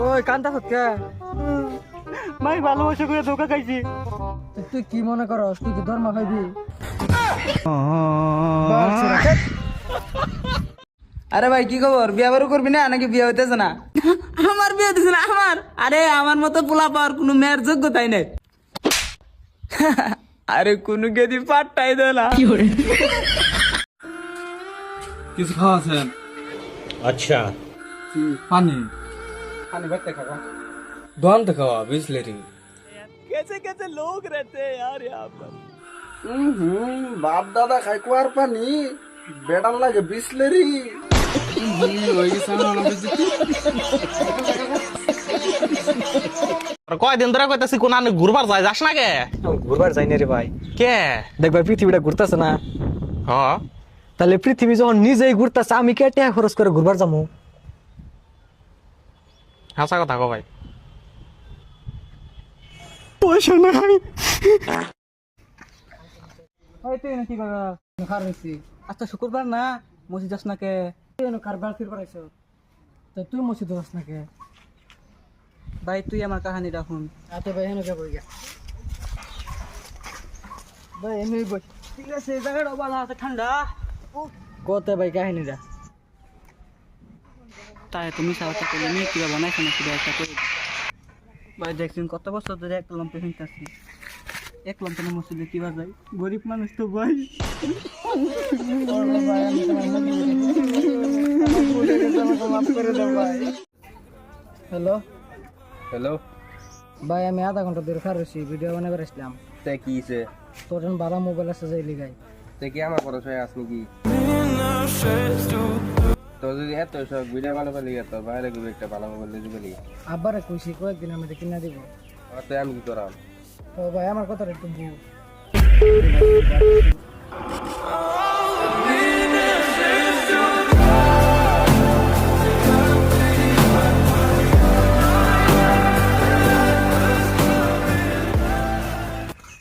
ওই কান্তা সত্যা ভাই ভালোবাসা করে ধোকা খাইছি। তুই কি মনে করস? তুই কি ধর্ম খাইবি? আরে ভাই কি খবর, বিয়া বারু করবি না নাকি বিয়ে হইতেছে না? আমার বিয়ে হইতেছে না আমার? আরে আমার মতো পোলা পাওয়ার কোনো মেয়ের যোগ্যতাই নেই। আরে কোনো গেদি পাট্টাই দেয় না। কিছু খাওয়াছেন? अच्छा পানি পানি ভরতে খাবা। দোয়ান তো খাওয়া বিসলেরি। कैसे कैसे लोग रहते हैं यार यहाँ पर। বাপ দাদা খাই কুয়ার পানি বেটার লাগে বিসলেরি। কয়দিন ধরে কইতাছি কোন আনে ঘুরবার যায়, যাস না কে? ঘুরবার যাই না রে ভাই। কে? দেখ ভাই, পৃথিবীটা ঘুরতেছে না, হ তাহলে পৃথিবী যখন নিজেই ঘুরতেছে আমি কে টাকা খরচ করে ঘুরবার যাবো? হাসা কথা কো ভাই। পয়সা নাই। ওই তুই না কি করো? খার হইছি। আজকে শুক্রবার না, মসজিদ যাস না কে? তুই এনে কারবার ফিরবার আইছ, তো তুই মসজিদ যাস না কে? ভাই তুই আমার কাহানিটা শুন। আচ্ছা ভাই, এনে যাবো গিয়া ভাই এমনি বস। ঠিক আছে, এই জায়গাটা ভালো আছে, ঠান্ডা। কত ভাই কাহিনীটা? তাই তুমি সাহায্য করলে আমি কিভাবে বানাইছো না কিভাবে একটা করে। ভাই দেখছেন কত বছর ধরে এক লম্পে হিনতাছি। এক লম্পে না মসজিদে কিভাবে যাই? গরিব মানুষ তো ভাই। হ্যালো হ্যালো, ভাই, আমি আধা ঘন্টা ধরে খার হয়েছি, ভিডিও বানাবার আসলাম। তে কি হইছে? তোর জন্য ভালো মোবাইল আছে যাই লিগাই। তে কি আমার পড়া সবাই আস নাকি? তো যদি এত সব ভিডিও বানাবার লিগে তো বাইরে গিয়ে একটা ভালো মোবাইল দিয়ে দিবি। আব্বারে কইছি কয়েকদিন আমি কিনা দিব। আর তো আমি কি করাম? তো ভাই আমার কথাটা একটু বুঝ।